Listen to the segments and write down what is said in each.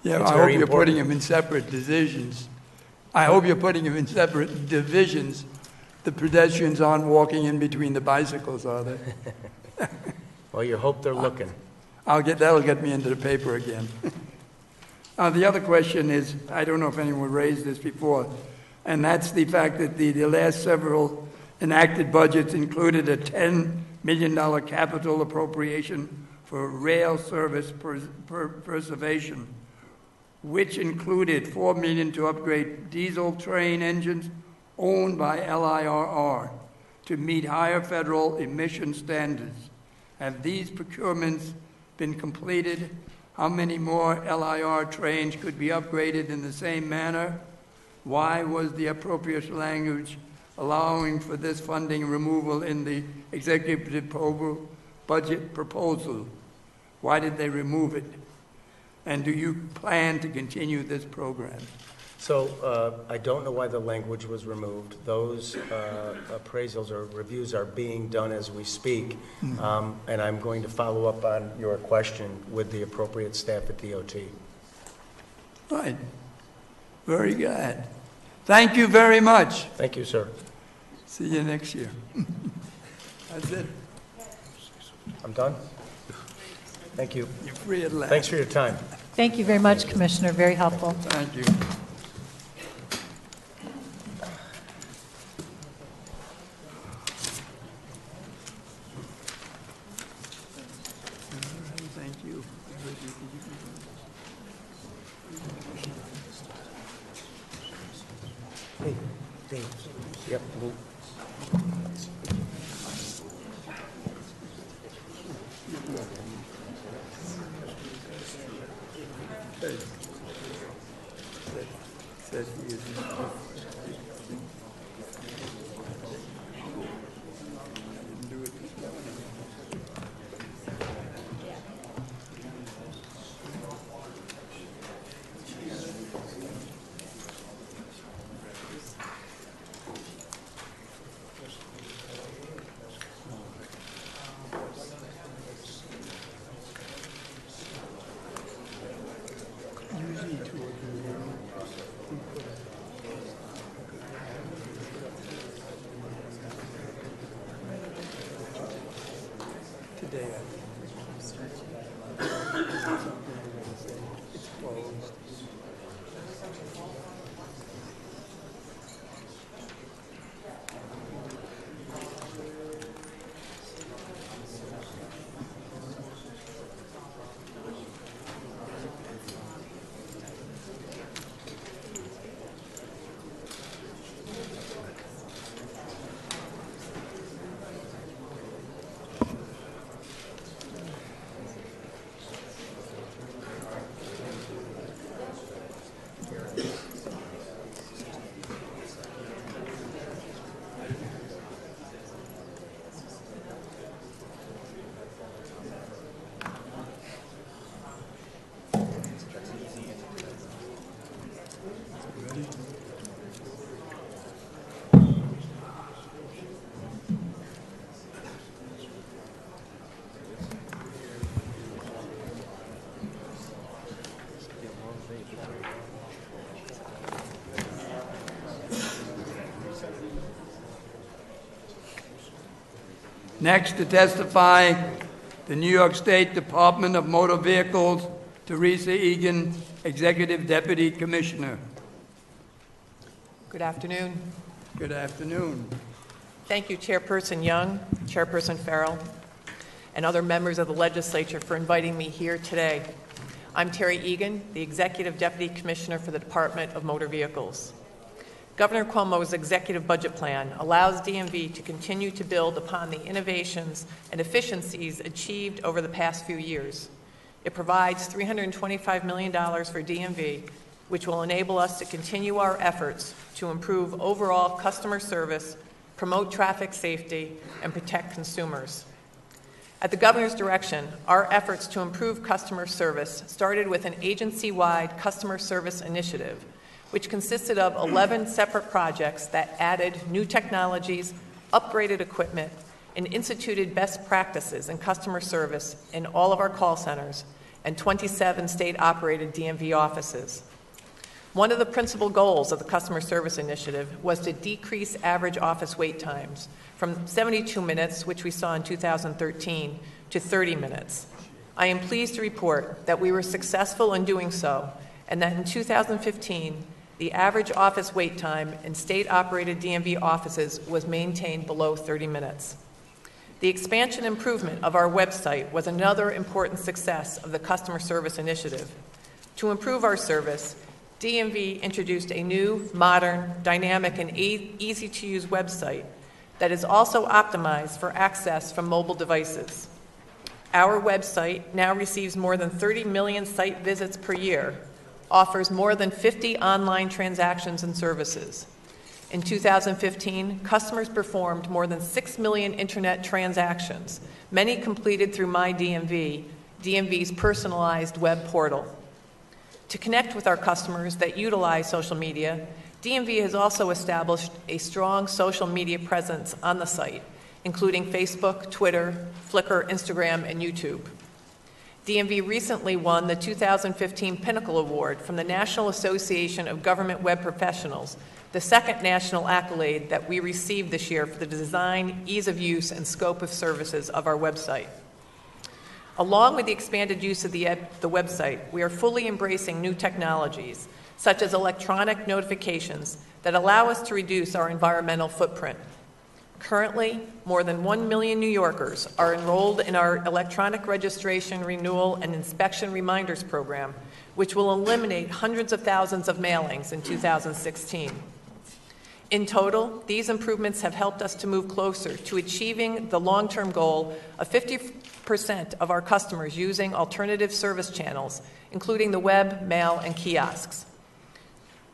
Yeah, It's I very hope you're putting important. them in separate divisions. I hope you're putting them in separate divisions. The pedestrians aren't walking in between the bicycles, are they? Well, you hope they're looking. That'll get me into the paper again. The other question is, I don't know if anyone raised this before, and that's the fact that the last several enacted budgets included a $10 million capital appropriation for rail service preservation, which included $4 million to upgrade diesel train engines owned by LIRR to meet higher federal emission standards. Have these procurements been completed? How many more LIR trains could be upgraded in the same manner? Why was the appropriate language allowing for this funding removal in the executive budget proposal? Why did they remove it? And do you plan to continue this program? So I don't know why the language was removed. Those appraisals or reviews are being done as we speak, and I'm going to follow up on your question with the appropriate staff at DOT. Right. Very good. Thank you very much. Thank you, sir. See you next year. That's it. I'm done? Thank you. You're free at last. Thanks for your time. Thank you very much, Commissioner. Very helpful. Thank you. Thank you. Hey, Dave. Yep. Said he is. Today, it's closed. Next to testify, the New York State Department of Motor Vehicles, Teresa Egan, Executive Deputy Commissioner. Good afternoon. Good afternoon. Thank you, Chairperson Young, Chairperson Farrell, and other members of the legislature for inviting me here today. I'm Terry Egan, the Executive Deputy Commissioner for the Department of Motor Vehicles. Governor Cuomo's executive budget plan allows DMV to continue to build upon the innovations and efficiencies achieved over the past few years. It provides $325 million for DMV, which will enable us to continue our efforts to improve overall customer service, promote traffic safety, and protect consumers. At the governor's direction, our efforts to improve customer service started with an agency-wide customer service initiative, which consisted of 11 separate projects that added new technologies, upgraded equipment, and instituted best practices in customer service in all of our call centers, and 27 state-operated DMV offices. One of the principal goals of the Customer Service Initiative was to decrease average office wait times from 72 minutes, which we saw in 2013, to 30 minutes. I am pleased to report that we were successful in doing so, and that in 2015, the average office wait time in state-operated DMV offices was maintained below 30 minutes. The expansion and improvement of our website was another important success of the Customer Service Initiative. To improve our service, DMV introduced a new, modern, dynamic, and easy-to-use website that is also optimized for access from mobile devices. Our website now receives more than 30 million site visits per year, offers more than 50 online transactions and services. In 2015, customers performed more than 6 million internet transactions, many completed through MyDMV, DMV's personalized web portal. To connect with our customers that utilize social media, DMV has also established a strong social media presence on the site, including Facebook, Twitter, Flickr, Instagram, and YouTube. DMV recently won the 2015 Pinnacle Award from the National Association of Government Web Professionals, the second national accolade that we received this year for the design, ease of use, and scope of services of our website. Along with the expanded use of the website, we are fully embracing new technologies, such as electronic notifications, that allow us to reduce our environmental footprint. Currently, more than 1 million New Yorkers are enrolled in our electronic registration, renewal, and inspection reminders program, which will eliminate hundreds of thousands of mailings in 2016. In total, these improvements have helped us to move closer to achieving the long-term goal of 50% of our customers using alternative service channels, including the web, mail, and kiosks.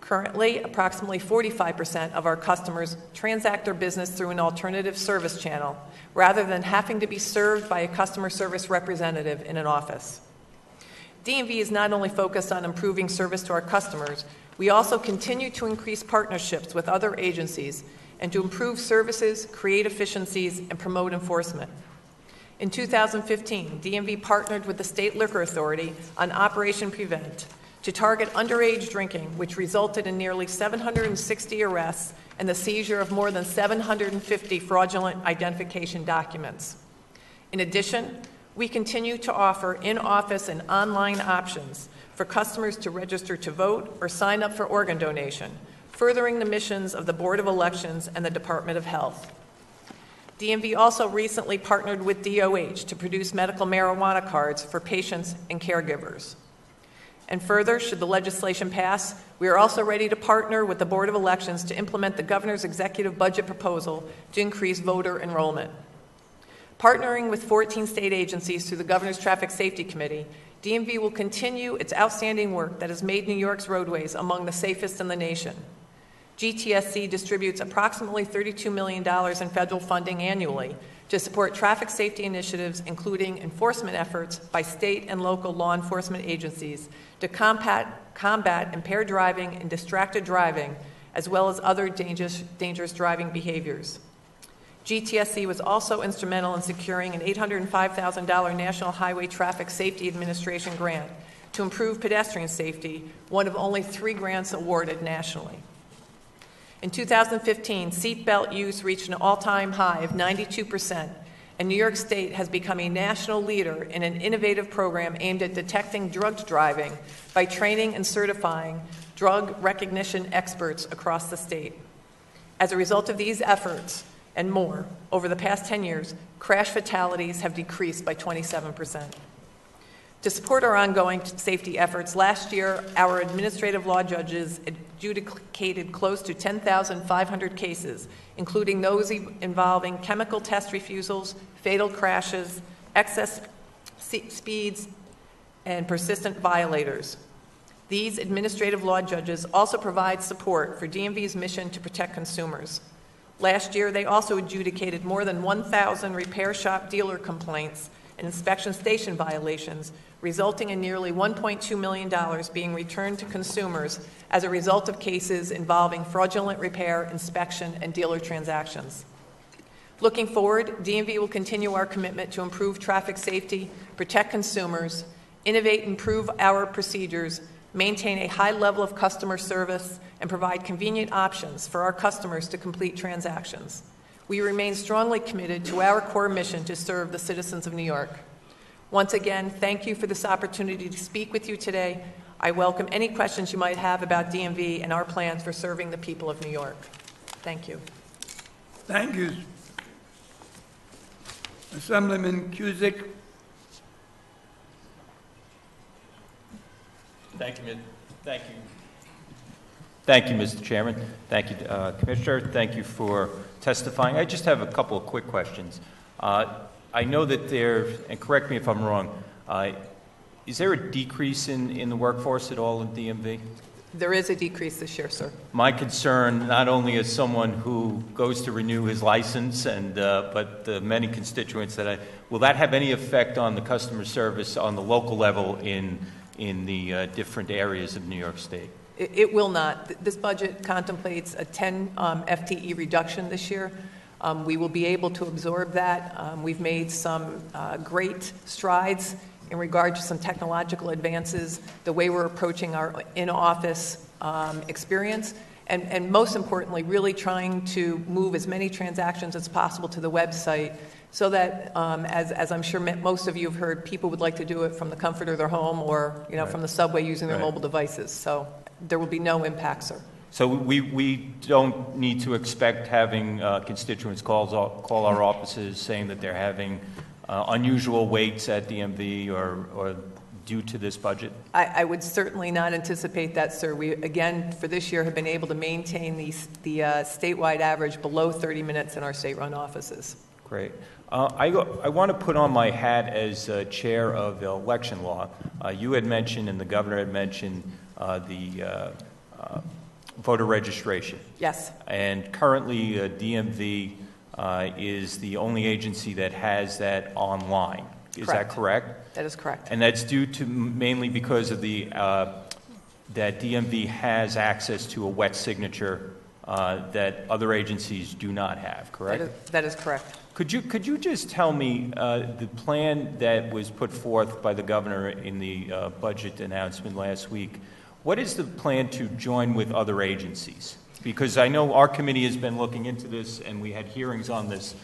Currently, approximately 45% of our customers transact their business through an alternative service channel, rather than having to be served by a customer service representative in an office. DMV is not only focused on improving service to our customers, we also continue to increase partnerships with other agencies and to improve services, create efficiencies, and promote enforcement. In 2015, DMV partnered with the State Liquor Authority on Operation Prevent to target underage drinking, which resulted in nearly 760 arrests and the seizure of more than 750 fraudulent identification documents. In addition, we continue to offer in-office and online options for customers to register to vote or sign up for organ donation, furthering the missions of the Board of Elections and the Department of Health. DMV also recently partnered with DOH to produce medical marijuana cards for patients and caregivers. And further, should the legislation pass, we are also ready to partner with the Board of Elections to implement the governor's executive budget proposal to increase voter enrollment. Partnering with 14 state agencies through the Governor's Traffic Safety Committee, DMV will continue its outstanding work that has made New York's roadways among the safest in the nation. GTSC distributes approximately $32 million in federal funding annually to support traffic safety initiatives, including enforcement efforts by state and local law enforcement agencies to combat impaired driving and distracted driving, as well as other dangerous driving behaviors. GTSC was also instrumental in securing an $805,000 National Highway Traffic Safety Administration grant to improve pedestrian safety, one of only 3 grants awarded nationally. In 2015, seatbelt use reached an all-time high of 92%, and New York State has become a national leader in an innovative program aimed at detecting drug driving by training and certifying drug recognition experts across the state. As a result of these efforts and more, over the past 10 years, crash fatalities have decreased by 27%. To support our ongoing safety efforts, last year, our administrative law judges adjudicated close to 10,500 cases, including those involving chemical test refusals, fatal crashes, excess speeds, and persistent violators. These administrative law judges also provide support for DMV's mission to protect consumers. Last year, they also adjudicated more than 1,000 repair shop dealer complaints and inspection station violations, resulting in nearly $1.2 million being returned to consumers as a result of cases involving fraudulent repair, inspection, and dealer transactions. Looking forward, DMV will continue our commitment to improve traffic safety, protect consumers, innovate and improve our procedures, maintain a high level of customer service, and provide convenient options for our customers to complete transactions. We remain strongly committed to our core mission to serve the citizens of New York. Once again, thank you for this opportunity to speak with you today. I welcome any questions you might have about DMV and our plans for serving the people of New York. Thank you. Thank you. Assemblyman Cusick. Thank you, Mr. Chairman. Thank you, Commissioner. Thank you for testifying. I just have a couple of quick questions. I know that there, and correct me if I'm wrong, is there a decrease in the workforce at all in DMV? There is a decrease this year, sir. My concern, not only as someone who goes to renew his license, but the many constituents will that have any effect on the customer service on the local level in the different areas of New York State? It will not. This budget contemplates a 10 FTE reduction this year. We will be able to absorb that. We've made some great strides in regard to some technological advances, the way we're approaching our in-office experience, and most importantly, really trying to move as many transactions as possible to the website so that, as I'm sure most of you have heard, people would like to do it from the comfort of their home or Right. from the subway using their Right. mobile devices. So there will be no impact, sir. So we don't need to expect having constituents call our offices saying that they're having unusual waits at DMV or due to this budget? I would certainly not anticipate that, sir. We, again, for this year, have been able to maintain the statewide average below 30 minutes in our state-run offices. Great. I want to put on my hat as chair of the election law. You had mentioned, and the governor had mentioned, the voter registration. Yes. And currently, DMV is the only agency that has that online. Is that correct? That is correct. And that's due to mainly because of that DMV has access to a wet signature that other agencies do not have, correct? That is correct. Could you just tell me the plan that was put forth by the governor in the budget announcement last week? What is the plan to join with other agencies? Because I know our committee has been looking into this, and we had hearings on this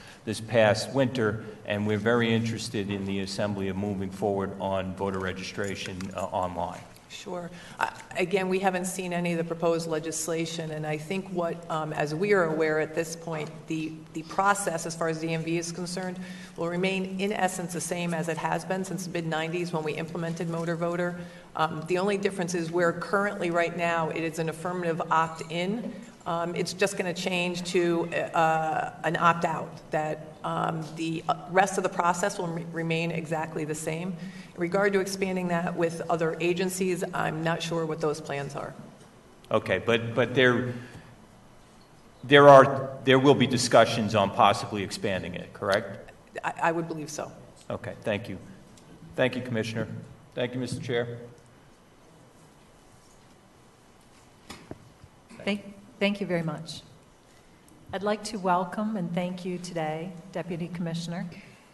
past winter, and we're very interested in the Assembly of moving forward on voter registration online. Sure. Again, we haven't seen any of the proposed legislation, and I think what, as we are aware at this point, the process as far as DMV is concerned will remain in essence the same as it has been since the mid-90s when we implemented motor voter. The only difference is where currently right now it is an affirmative opt-in. It's just going to change to an opt-out, that the rest of the process will remain exactly the same. In regard to expanding that with other agencies, I'm not sure what those plans are. Okay, but there will be discussions on possibly expanding it, correct? I would believe so. Okay, thank you. Thank you, Commissioner. Thank you, Mr. Chair. Thank you very much. I'd like to welcome and thank you today, Deputy Commissioner.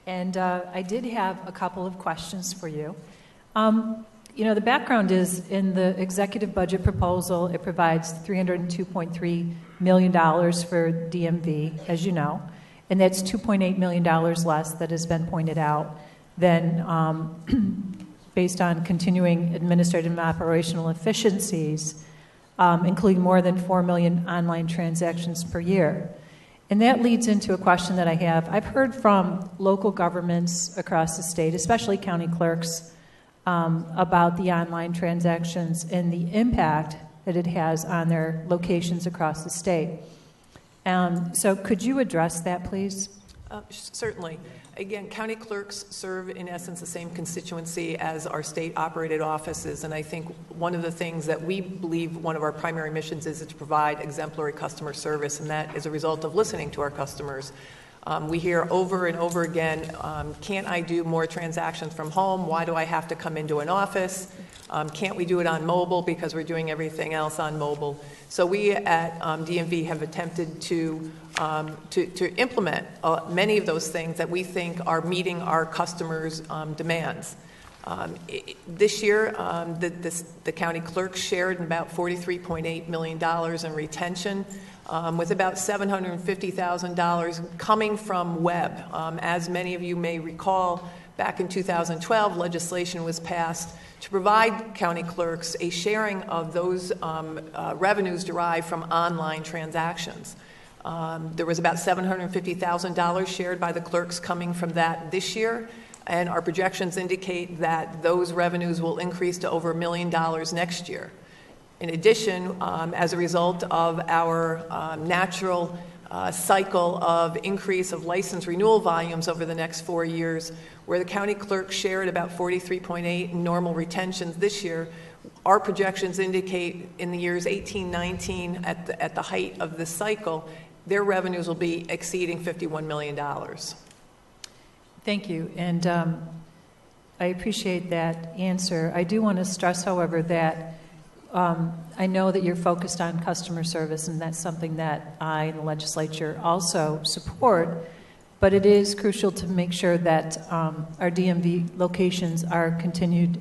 And I did have a couple of questions for you. You know, the background is in the executive budget proposal, it provides $302.3 million for DMV, as you know, and that's $2.8 million less that has been pointed out than based on continuing administrative and operational efficiencies, including more than 4 million online transactions per year. And that leads into a question that I have. I've heard from local governments across the state, especially county clerks, about the online transactions and the impact that it has on their locations across the state. So could you address that, please? Certainly. Again, county clerks serve, in essence, the same constituency as our state-operated offices, and I think one of the things that we believe one of our primary missions is to provide exemplary customer service, and that is a result of listening to our customers. We hear over and over again, can't I do more transactions from home? Why do I have to come into an office? Can't we do it on mobile because we're doing everything else on mobile? So we at DMV have attempted to implement many of those things that we think are meeting our customers' demands. This year, the county clerk shared in about $43.8 million in retention, with about $750,000 coming from web. As many of you may recall, back in 2012, legislation was passed to provide county clerks a sharing of those revenues derived from online transactions. There was about $750,000 shared by the clerks coming from that this year, and our projections indicate that those revenues will increase to over $1 million next year. In addition, as a result of our natural cycle of increase of license renewal volumes over the next 4 years, where the county clerk shared about 43.8 in normal retentions this year, our projections indicate in the years 18, 19, at the height of this cycle, their revenues will be exceeding $51 million. Thank you, and I appreciate that answer. I do want to stress, however, that I know that you're focused on customer service, and that's something that I and the legislature also support, but it is crucial to make sure that our DMV locations are continued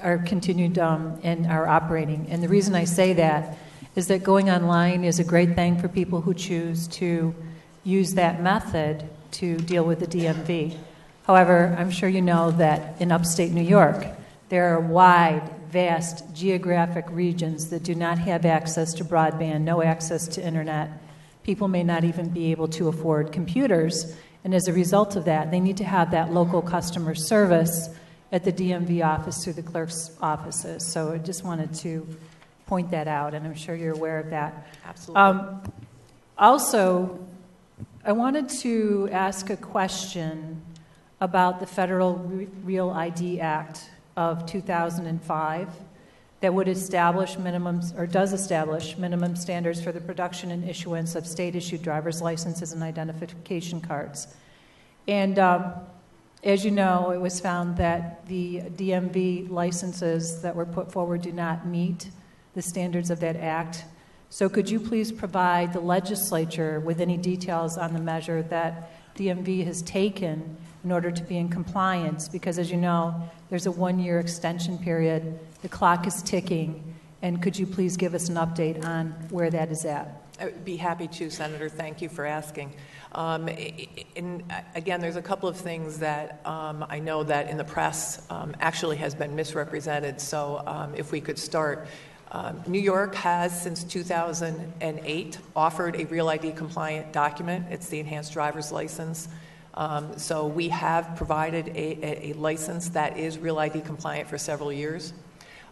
and are operating. And the reason I say that is that going online is a great thing for people who choose to use that method to deal with the DMV. However, I'm sure you know that in upstate New York, there are wide, vast geographic regions that do not have access to broadband, no access to internet. People may not even be able to afford computers, and as a result of that, they need to have that local customer service at the DMV office through the clerk's offices. So I just wanted to point that out, and I'm sure you're aware of that. Absolutely. Also, I wanted to ask a question about the Federal Real ID Act of 2005 that would establish minimums, or does establish minimum standards for the production and issuance of state-issued driver's licenses and identification cards. And as you know, it was found that the DMV licenses that were put forward do not meet the standards of that act. So could you please provide the legislature with any details on the measure that DMV has taken in order to be in compliance? Because as you know, there's a 1-year extension period, the clock is ticking, and could you please give us an update on where that is at? I would be happy to, Senator. Thank you for asking. And again, there's a couple of things that I know that in the press actually has been misrepresented. So if we could start. New York has, since 2008, offered a Real ID compliant document. It's the enhanced driver's license. So we have provided a license that is Real ID compliant for several years.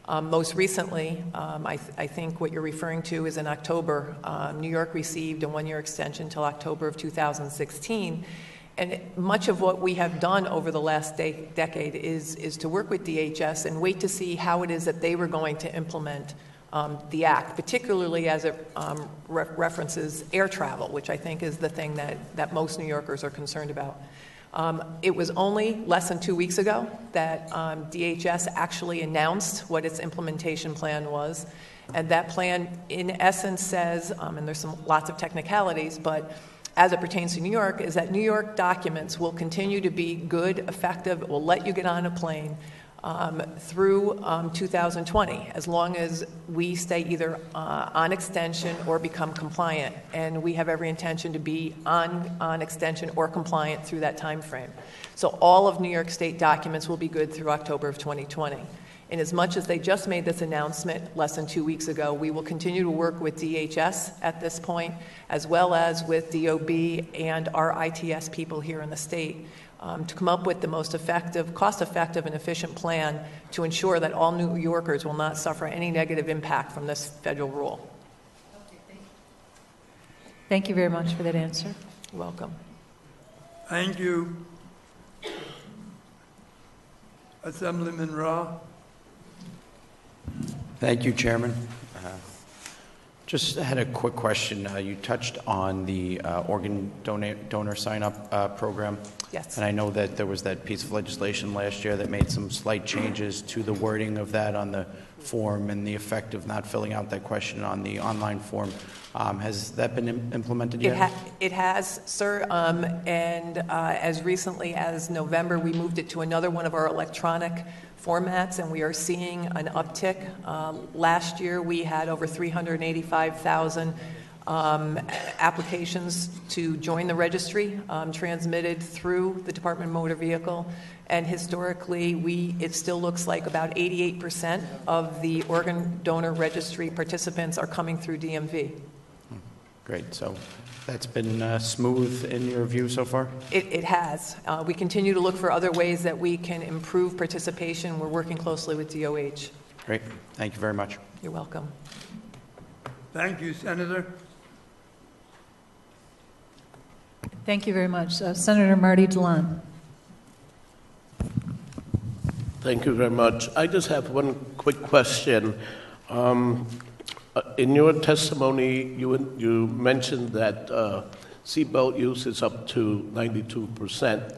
Most recently, I think what you're referring to is in October, New York received a 1-year extension until October of 2016. And much of what we have done over the last decade is to work with DHS and wait to see how it is that they were going to implement the act, particularly as it references air travel, which I think is the thing that most New Yorkers are concerned about. It was only less than 2 weeks ago that DHS actually announced what its implementation plan was. And that plan, in essence, says, and there's lots of technicalities, but as it pertains to New York, is that New York documents will continue to be good, effective, will let you get on a plane through 2020, as long as we stay either on extension or become compliant. And we have every intention to be on extension or compliant through that time frame. So all of New York State documents will be good through October of 2020. And as much as they just made this announcement less than 2 weeks ago, we will continue to work with DHS at this point, as well as with DOB and our ITS people here in the state, to come up with the most effective, cost-effective, and efficient plan to ensure that all New Yorkers will not suffer any negative impact from this federal rule. Thank you very much for that answer. You're welcome. Thank you. Assemblyman Ra. Thank you, Chairman. Just had a quick question. You touched on the organ donor sign-up program. Yes. And I know that there was that piece of legislation last year that made some slight changes to the wording of that on the form and the effect of not filling out that question on the online form. Has that been implemented yet? It has, sir, and as recently as November, we moved it to another one of our electronic formats, and we are seeing an uptick. Last year, we had over 385,000 applications to join the registry, transmitted through the Department of Motor Vehicle, and historically, it still looks like about 88% of the organ donor registry participants are coming through DMV. Great. So that's been smooth in your view so far? It has. We continue to look for other ways that we can improve participation. We're working closely with DOH. Great. Thank you very much. You're welcome. Thank you, Senator. Thank you very much. Senator Marty DeLon. Thank you very much. I just have one quick question. In your testimony, you mentioned that seatbelt use is up to 92%.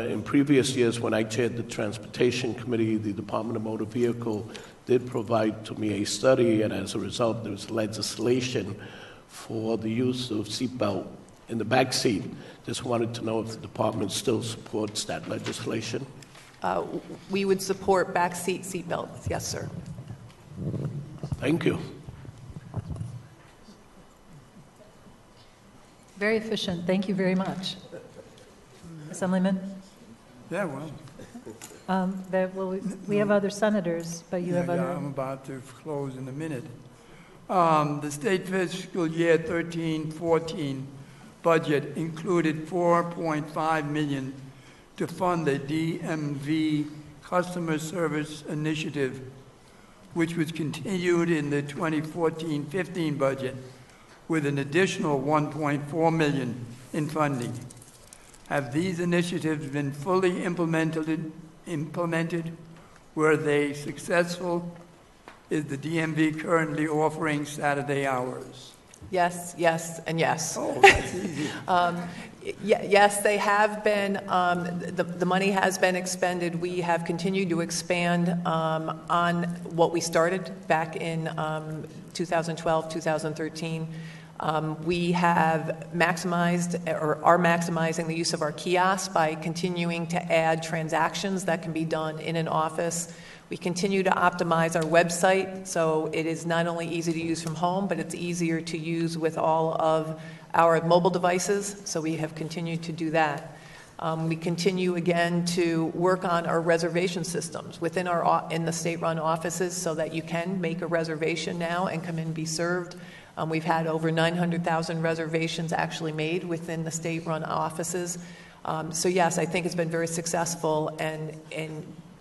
In previous years, when I chaired the Transportation Committee, the Department of Motor Vehicle did provide to me a study, and as a result, there was legislation for the use of seatbelt in the back seat. Just wanted to know if the department still supports that legislation. We would support backseat seatbelts. Yes, sir. Thank you. Very efficient. Thank you very much. Assemblyman? Yeah, well. We have other senators, but you have other... Yeah, I'm about to close in a minute. The state fiscal year 13-14 budget included $4.5 million to fund the DMV Customer Service Initiative, which was continued in the 2014-15 budget with an additional $1.4 million in funding. Have these initiatives been fully implemented? Were they successful? Is the DMV currently offering Saturday hours? Yes, yes, and yes. Oh, that's easy. Yes, they have been. The money has been expended. We have continued to expand on what we started back in 2012, 2013. We have maximized or are maximizing the use of our kiosks by continuing to add transactions that can be done in an office. We continue to optimize our website, so it is not only easy to use from home, but it's easier to use with all of our mobile devices, so we have continued to do that. We continue again to work on our reservation systems within in the state-run offices so that you can make a reservation now and come in and be served. We've had over 900,000 reservations actually made within the state-run offices. So yes, I think it's been very successful, and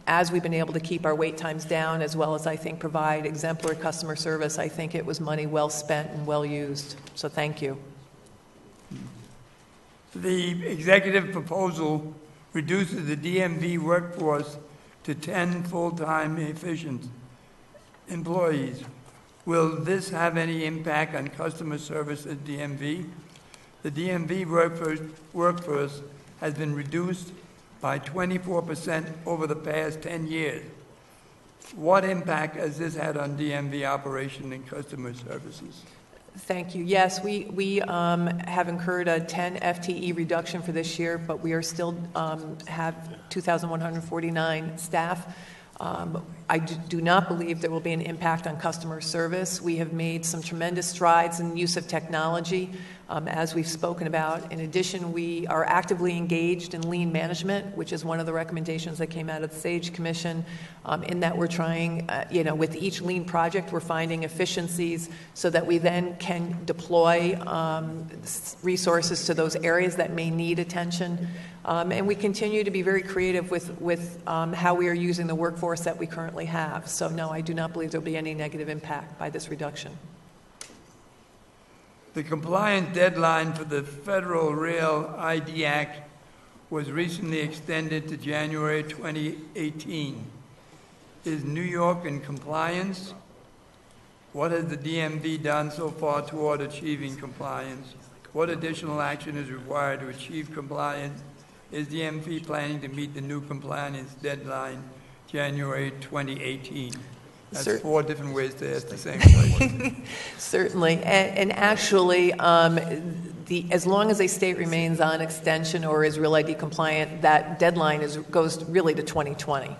as we've been able to keep our wait times down, as well as I think provide exemplary customer service, I think it was money well spent and well used. So thank you. The executive proposal reduces the DMV workforce to 10 full-time efficient employees. Will this have any impact on customer service at DMV? The DMV workforce has been reduced by 24% over the past 10 years. What impact has this had on DMV operation and customer services? Thank you. Yes, we have incurred a 10 FTE reduction for this year, but we are still have 2,149 staff. I do not believe there will be an impact on customer service. We have made some tremendous strides in the use of technology, as we've spoken about. In addition, we are actively engaged in lean management, which is one of the recommendations that came out of the SAGE Commission, in that we're trying, with each lean project, we're finding efficiencies so that we then can deploy resources to those areas that may need attention. And we continue to be very creative with how we are using the workforce that we currently have. So no, I do not believe there will be any negative impact by this reduction. The compliance deadline for the Federal Rail ID Act was recently extended to January 2018. Is New York in compliance What has the DMV done so far toward achieving compliance? What additional action is required to achieve compliance? Is DMV planning to meet the new compliance deadline, January 2018? That's Cer- 4 different ways to ask the same question. Certainly, and actually, as long as a state remains on extension or is Real ID compliant, that deadline goes really to 2020.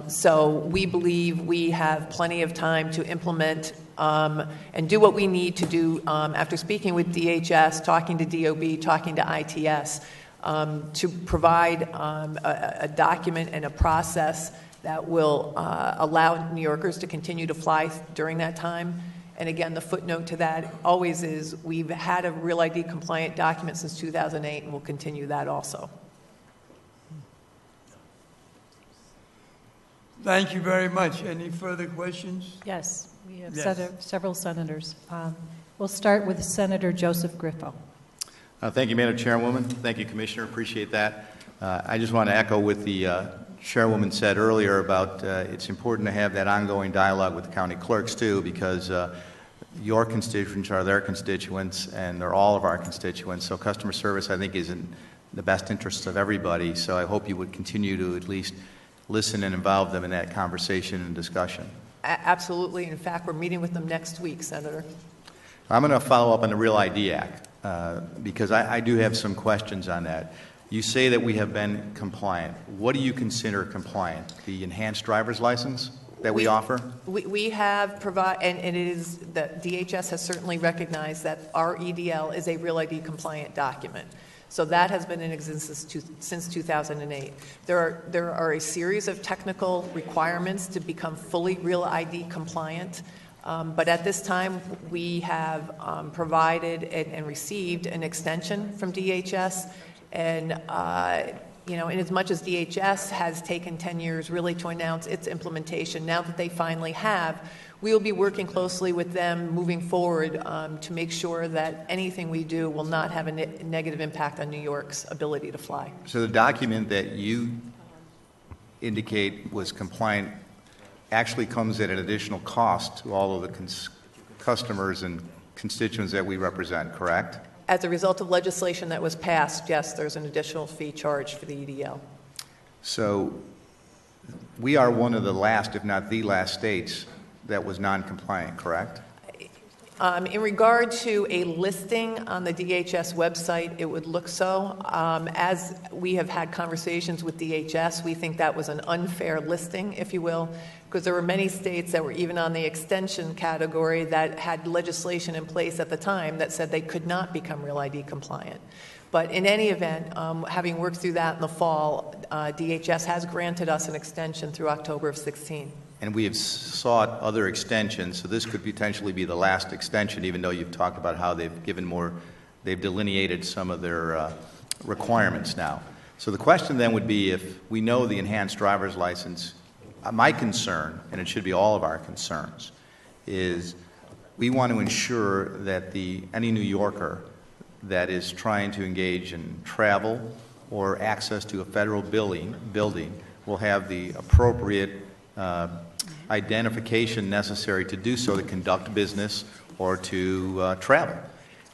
So we believe we have plenty of time to implement and do what we need to do after speaking with DHS, talking to DOB, talking to ITS, to provide a document and a process that will allow New Yorkers to continue to fly during that time. And again, the footnote to that always is we've had a Real ID compliant document since 2008 and we'll continue that also. Thank you very much. Any further questions? Yes, we have Yes. several senators. We'll start with Senator Joseph Griffo. Thank you, Madam Chairwoman. Thank you, Commissioner. Appreciate that. I just want to echo what the Chairwoman said earlier about it's important to have that ongoing dialogue with the county clerks, too, because your constituents are their constituents, and they're all of our constituents. So customer service, I think, is in the best interests of everybody. So I hope you would continue to at least listen and involve them in that conversation and discussion. Absolutely. In fact, we're meeting with them next week, Senator. I'm going to follow up on the Real ID Act because I do have some questions on that. You say that we have been compliant. What do you consider compliant? The enhanced driver's license that we offer? We have provided, and it is that DHS has certainly recognized that our EDL is a Real ID compliant document. So that has been in existence since 2008. There are a series of technical requirements to become fully Real ID compliant. But at this time, we have provided and received an extension from DHS. And, in as much as DHS has taken 10 years really to announce its implementation, now that they finally have, we will be working closely with them moving forward to make sure that anything we do will not have a negative impact on New York's ability to fly. So the document that you indicate was compliant actually comes at an additional cost to all of the customers and constituents that we represent, correct? As a result of legislation that was passed, yes, there's an additional fee charged for the EDL. So we are one of the last, if not the last, states that was non-compliant, correct? In regard to a listing on the DHS website, it would look so. As we have had conversations with DHS, we think that was an unfair listing, if you will, because there were many states that were even on the extension category that had legislation in place at the time that said they could not become Real ID compliant. But in any event, having worked through that in the fall, DHS has granted us an extension through October of 16. And we have sought other extensions, so this could potentially be the last extension, even though you've talked about how they've delineated some of their requirements now. So the question then would be, if we know the enhanced driver's license, my concern, and it should be all of our concerns, is we want to ensure that any New Yorker that is trying to engage in travel or access to a federal building will have the appropriate identification necessary to do so, to conduct business or to travel.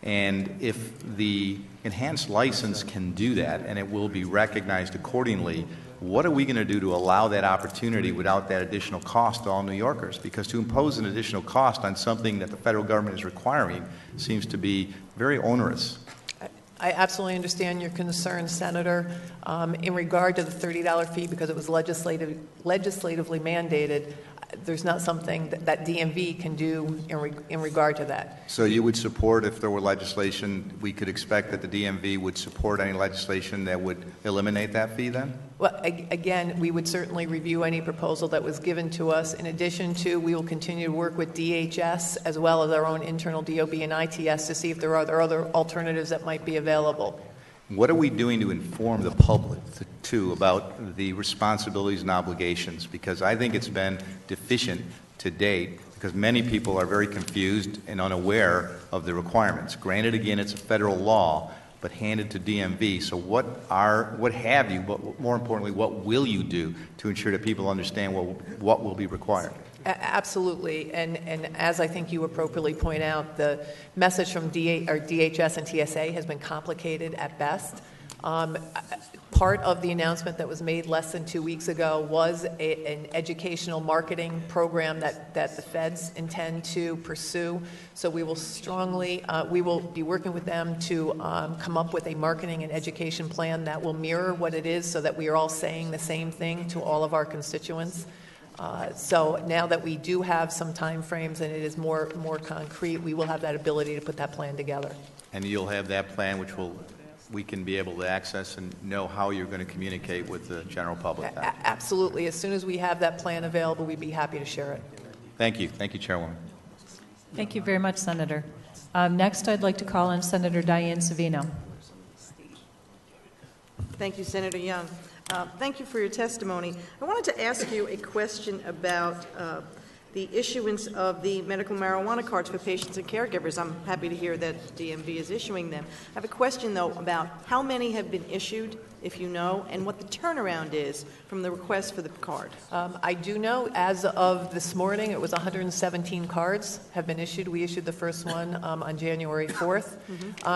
And if the enhanced license can do that, and it will be recognized accordingly, what are we going to do to allow that opportunity without that additional cost to all New Yorkers? Because to impose an additional cost on something that the federal government is requiring seems to be very onerous. I absolutely understand your concern, Senator. In regard to the $30 fee, because it was legislatively mandated, there's not something that DMV can do in regard to that. So you would support, if there were legislation, we could expect that the DMV would support any legislation that would eliminate that fee then? Well, again, we would certainly review any proposal that was given to us. In addition to, we will continue to work with DHS as well as our own internal DOB and ITS to see if there are other alternatives that might be available. What are we doing to inform the public, too, about the responsibilities and obligations? Because I think it's been deficient to date, because many people are very confused and unaware of the requirements. Granted, again, it's a federal law, but handed to DMV. So what more importantly, what will you do to ensure that people understand what will be required? Absolutely, and as I think you appropriately point out, the message from DHS and TSA has been complicated at best. Part of the announcement that was made less than 2 weeks ago was an educational marketing program that the feds intend to pursue. So we will we will be working with them to come up with a marketing and education plan that will mirror what it is so that we are all saying the same thing to all of our constituents. So now that we do have some time frames and it is more concrete, we will have that ability to put that plan together. And you'll have that plan which we can be able to access and know how you're going to communicate with the general public. Absolutely. As soon as we have that plan available, we'd be happy to share it. Thank you. Thank you, Chairwoman. Thank you very much, Senator. Next, I'd like to call on Senator Diane Savino. Thank you, Senator Young. Thank you for your testimony. I wanted to ask you a question about the issuance of the medical marijuana cards for patients and caregivers. I'm happy to hear that DMV is issuing them. I have a question, though, about how many have been issued, if you know, and what the turnaround is from the request for the card. I do know, as of this morning, it was 117 cards have been issued. We issued the first one on January 4th.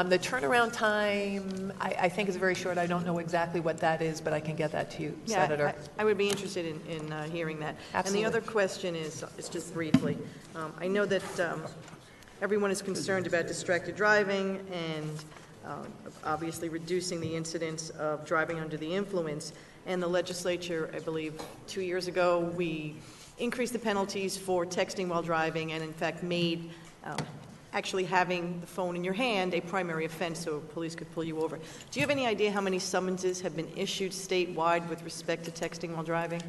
The turnaround time, I think, is very short. I don't know exactly what that is, but I can get that to you, Senator. I would be interested in hearing that. Absolutely. And the other question is just briefly. I know that everyone is concerned about distracted driving and obviously reducing the incidence of driving under the influence. And the legislature, I believe 2 years ago, we increased the penalties for texting while driving and in fact made actually having the phone in your hand a primary offense so police could pull you over. Do you have any idea how many summonses have been issued statewide with respect to texting while driving?